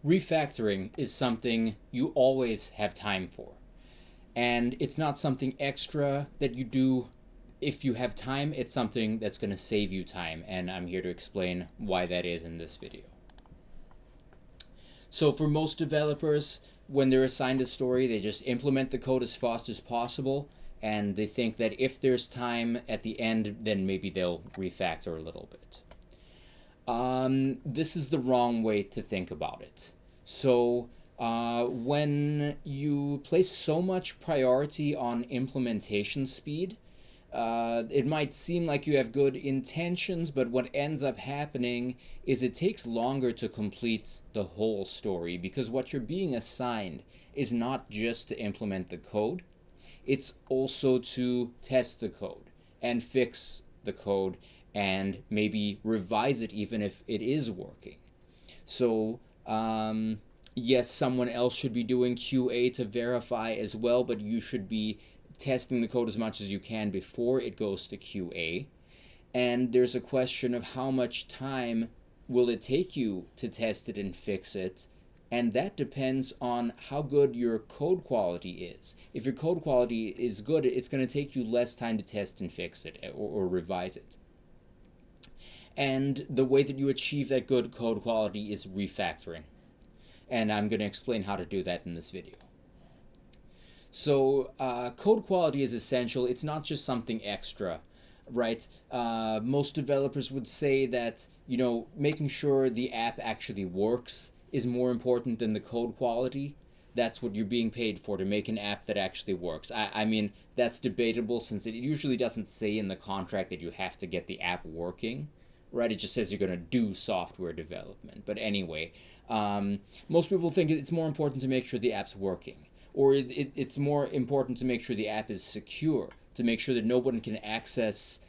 Refactoring is something you always have time for. And it's not something extra that you do if you have time, it's something that's going to save you time. And I'm here to explain why that is in this video. So, for most developers, when they're assigned a story, they just implement the code as fast as possible. And they think that if there's time at the end, then maybe they'll refactor a little bit. This is the wrong way to think about it. So, when you place so much priority on implementation speed, it might seem like you have good intentions, but what ends up happening is it takes longer to complete the whole story because what you're being assigned is not just to implement the code, it's also to test the code and fix the code and maybe revise it even if it is working. So, yes, someone else should be doing QA to verify as well, but you should be testing the code as much as you can before it goes to QA. And there's a question of how much time will it take you to test it and fix it. And that depends on how good your code quality is. If your code quality is good, it's going to take you less time to test and fix it or revise it. And the way that you achieve that good code quality is refactoring. And I'm going to explain how to do that in this video. So code quality is essential. It's not just something extra, right? Most developers would say that, making sure the app actually works is more important than the code quality. That's what you're being paid for, to make an app that actually works. I mean, that's debatable since it usually doesn't say in the contract that you have to get the app working, right? It just says you're going to do software development. But anyway, most people think it's more important to make sure the app's working. Or it's more important to make sure the app is secure, to make sure that no one can access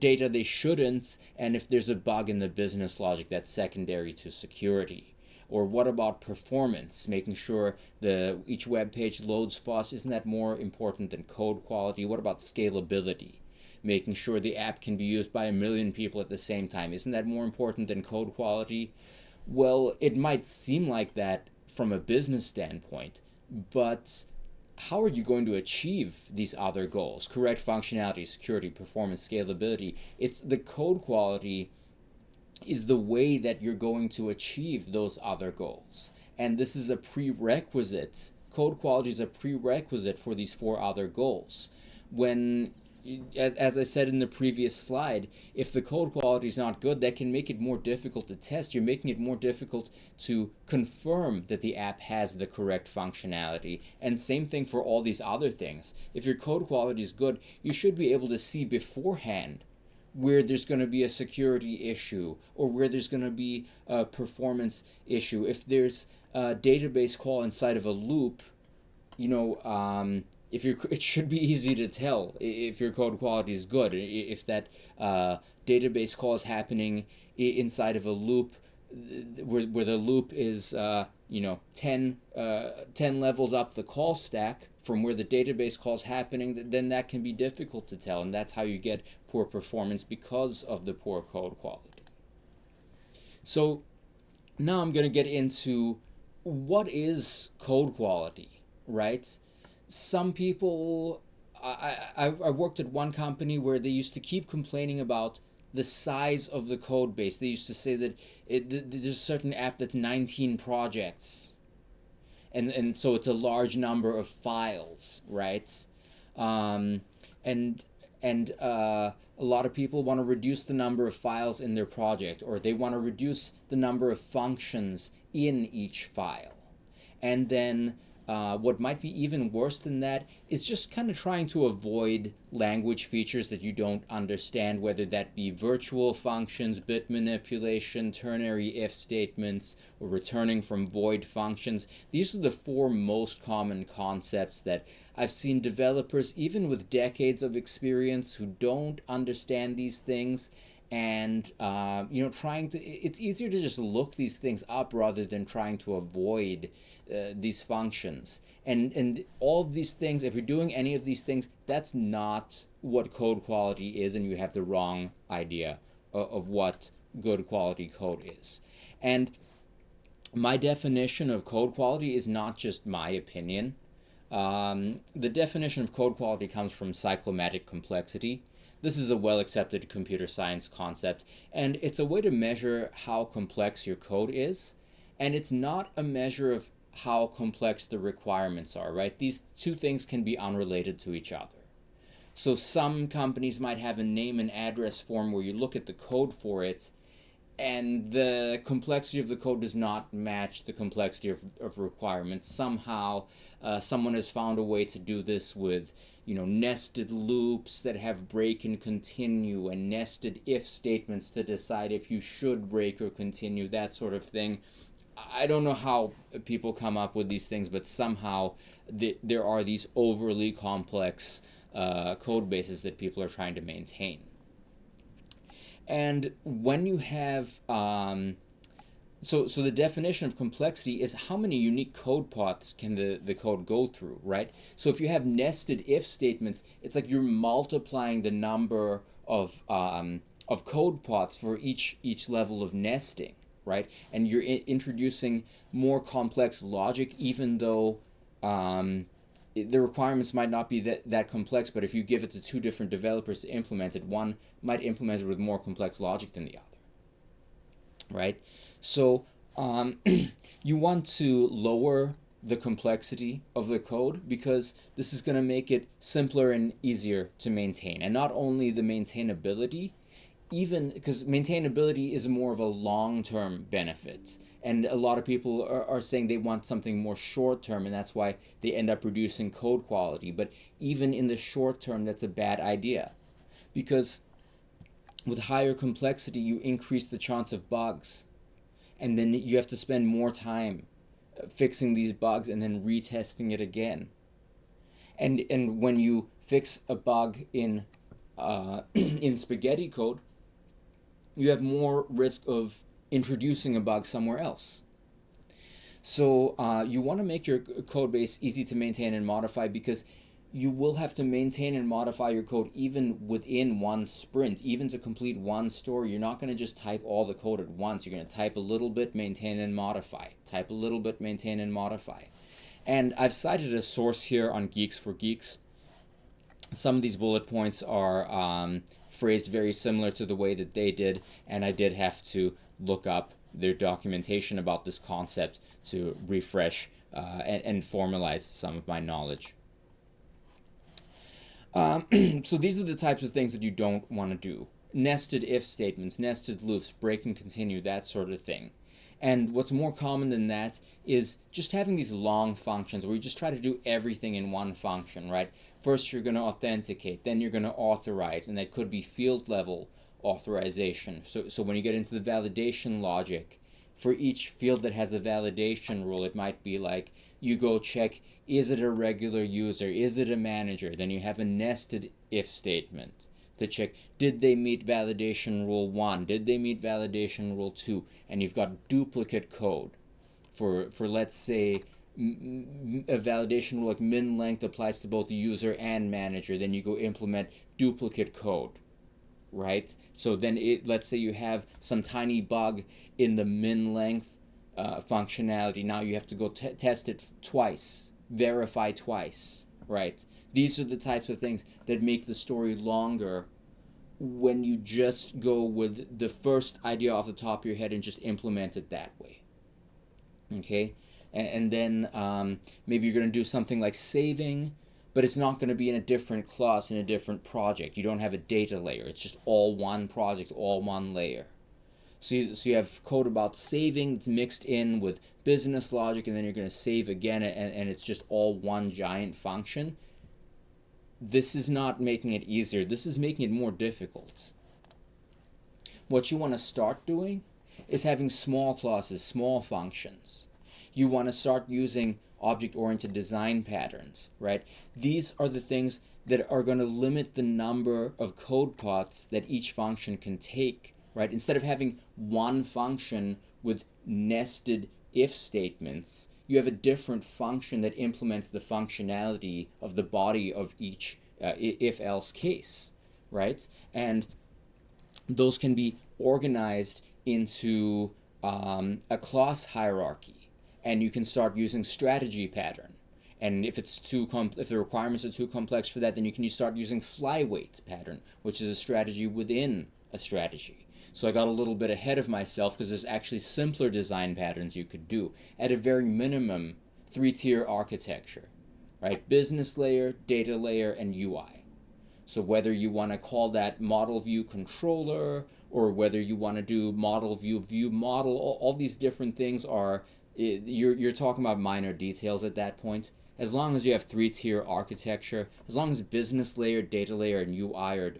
data they shouldn't, and if there's a bug in the business logic, that's secondary to security. Or what about performance? Making sure each web page loads fast, isn't that more important than code quality? What about scalability? Making sure the app can be used by 1 million people at the same time, isn't that more important than code quality? Well, it might seem like that from a business standpoint, but how are you going to achieve these other goals? Correct functionality, security, performance, scalability. It's the code quality is the way that you're going to achieve those other goals. And this is a prerequisite. Code quality is a prerequisite for these 4 other goals. When as I said in the previous slide, if the code quality is not good, that can make it more difficult to test. You're making it more difficult to confirm that the app has the correct functionality. And same thing for all these other things. If your code quality is good, you should be able to see beforehand where there's going to be a security issue or where there's going to be a performance issue. If there's a database call inside of a loop, it should be easy to tell if your code quality is good. If that database call is happening inside of a loop where the loop is 10 levels up the call stack from where the database call is happening, then that can be difficult to tell, and that's how you get poor performance because of the poor code quality. So now I'm going to get into what is code quality, right? Some people, I worked at one company where they used to keep complaining about the size of the code base. They used to say that there's a certain app that's 19 projects, and so it's a large number of files, right? And a lot of people want to reduce the number of files in their project, or they want to reduce the number of functions in each file. And then what might be even worse than that is just kind of trying to avoid language features that you don't understand, whether that be virtual functions, bit manipulation, ternary if statements, or returning from void functions. These are the 4 most common concepts that I've seen developers, even with decades of experience, who don't understand these things. And it's easier to just look these things up rather than trying to avoid these functions. And all of these things, if you're doing any of these things, that's not what code quality is, and you have the wrong idea of what good quality code is. And My definition of code quality is not just my opinion. The definition of code quality comes from cyclomatic complexity. This is a well accepted computer science concept, and it's a way to measure how complex your code is. And it's not a measure of how complex the requirements are, right? These two things can be unrelated to each other. So some companies might have a name and address form where you look at the code for it, and the complexity of the code does not match the complexity of requirements. Somehow, someone has found a way to do this with, nested loops that have break and continue, and nested if statements to decide if you should break or continue, that sort of thing. I don't know how people come up with these things, but somehow there are these overly complex code bases that people are trying to maintain. And when you have so the definition of complexity is how many unique code paths can the code go through, right? So if you have nested if statements, it's like you're multiplying the number of code paths for each level of nesting, right? And you're introducing more complex logic, even though the requirements might not be that complex, but if you give it to two different developers to implement it, one might implement it with more complex logic than the other, right? So you want to lower the complexity of the code because this is going to make it simpler and easier to maintain. And not only the maintainability, even because maintainability is more of a long-term benefit, and a lot of people are saying they want something more short-term, and that's why they end up reducing code quality. But even in the short term, that's a bad idea, because with higher complexity you increase the chance of bugs, and then you have to spend more time fixing these bugs and then retesting it again. And when you fix a bug in in spaghetti code, you have more risk of introducing a bug somewhere else. So you want to make your code base easy to maintain and modify, because you will have to maintain and modify your code even within one sprint, even to complete one story. You're not going to just type all the code at once. You're going to type a little bit, maintain and modify. Type a little bit, maintain and modify. And I've cited a source here on Geeks for Geeks. Some of these bullet points are phrased very similar to the way that they did, and I did have to look up their documentation about this concept to refresh and formalize some of my knowledge. So these are the types of things that you don't want to do. Nested if statements, nested loops, break and continue, that sort of thing. And what's more common than that is just having these long functions where you just try to do everything in one function, right? First you're going to authenticate, then you're going to authorize, and that could be field level authorization. So when you get into the validation logic, for each field that has a validation rule, it might be like you go check, is it a regular user, is it a manager? Then you have a nested if statement to check, did they meet validation rule 1, did they meet validation rule 2, and you've got duplicate code for let's say a validation rule like min length applies to both the user and manager. Then you go implement duplicate code, right? So then let's say you have some tiny bug in the min length functionality. Now you have to go test it twice, verify twice, right? These are the types of things that make the story longer when you just go with the first idea off the top of your head and just implement it that way. Okay? And then maybe you're going to do something like saving, but it's not going to be in a different class, in a different project. You don't have a data layer. It's just all one project, all one layer. So you have code about saving that's mixed in with business logic, and then you're going to save again, and it's just all one giant function. This is not making it easier. This is making it more difficult. What you want to start doing is having small classes, small functions. You want to start using object-oriented design patterns, right? These are the things that are going to limit the number of code paths that each function can take, right? Instead of having one function with nested if statements, you have a different function that implements the functionality of the body of each if-else case, right? And those can be organized into a class hierarchy, and you can start using strategy pattern. And if if the requirements are too complex for that, then you can start using flyweight pattern, which is a strategy within a strategy. So I got a little bit ahead of myself because there's actually simpler design patterns you could do. At a very minimum, three-tier architecture, right? Business layer, data layer, and UI. So whether you want to call that model view controller, or whether you want to do model view model, all these different things are, you're talking about minor details at that point. As long as you have three-tier architecture, as long as business layer, data layer, and UI are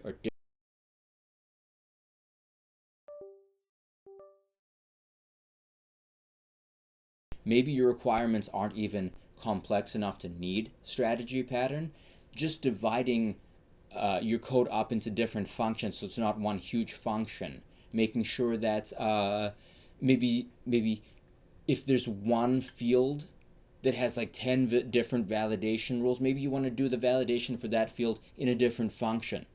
maybe your requirements aren't even complex enough to need strategy pattern, just dividing your code up into different functions so it's not one huge function, making sure that maybe if there's one field that has like 10 different validation rules, maybe you want to do the validation for that field in a different function,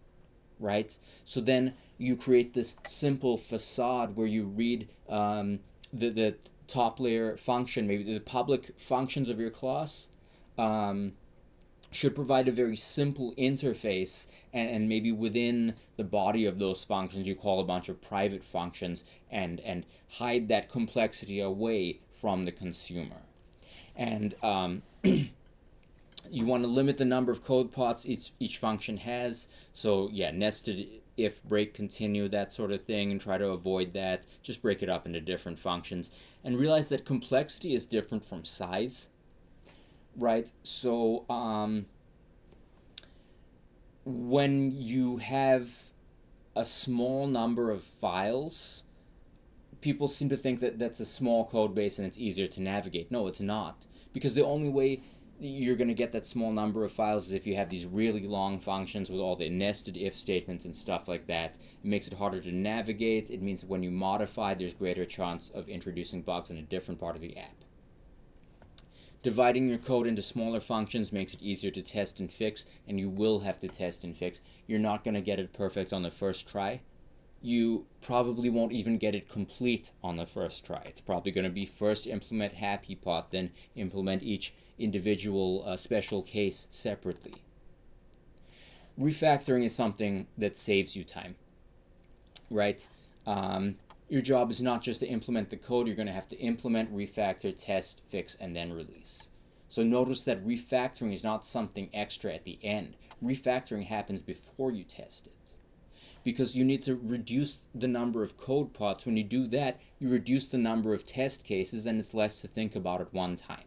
right? So then you create this simple facade where you read the top layer function, maybe the public functions of your class, um, should provide a very simple interface, and maybe within the body of those functions you call a bunch of private functions and hide that complexity away from the consumer. And you want to limit the number of code pods each function has. So yeah, nested if, break, continue, that sort of thing, and try to avoid that. Just break it up into different functions and realize that complexity is different from size, right? So when you have a small number of files, people seem to think that that's a small code base and it's easier to navigate. No, it's not. Because the only way you're going to get that small number of files is if you have these really long functions with all the nested if statements and stuff like that. It makes it harder to navigate. It means that when you modify, there's greater chance of introducing bugs in a different part of the app. Dividing your code into smaller functions makes it easier to test and fix, and you will have to test and fix. You're not going to get it perfect on the first try. You probably won't even get it complete on the first try. It's probably going to be first implement happy path, then implement each individual special case separately. Refactoring is something that saves you time, right? Your job is not just to implement the code. You're going to have to implement, refactor, test, fix, and then release. So notice that refactoring is not something extra at the end. Refactoring happens before you test it, because you need to reduce the number of code pods. When you do that, you reduce the number of test cases, and it's less to think about at one time.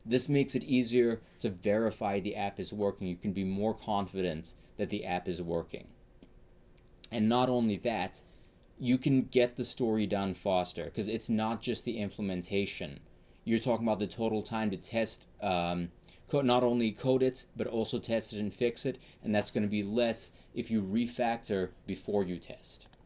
This makes it easier to verify the app is working. You can be more confident that the app is working. And not only that, you can get the story done faster, because it's not just the implementation. You're talking about the total time to test, not only code it, but also test it and fix it, and that's going to be less if you refactor before you test.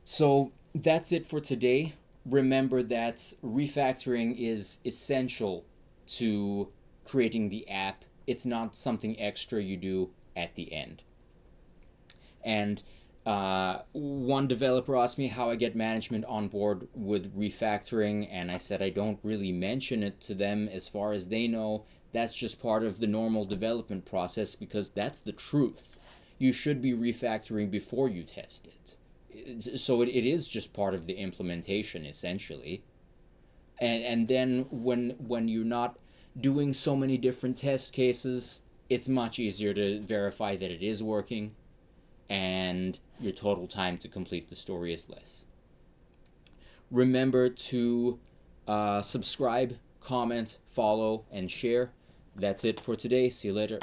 So that's it for today. Remember that refactoring is essential to creating the app. It's not something extra you do at the end. And one developer asked me how I get management on board with refactoring, and I said I don't really mention it to them. As far as they know, that's just part of the normal development process, because that's the truth. You should be refactoring before you test it. So it is just part of the implementation, essentially. And then when you're not doing so many different test cases, it's much easier to verify that it is working, and your total time to complete the story is less. Remember to subscribe, comment, follow, and share. That's it for today. See you later.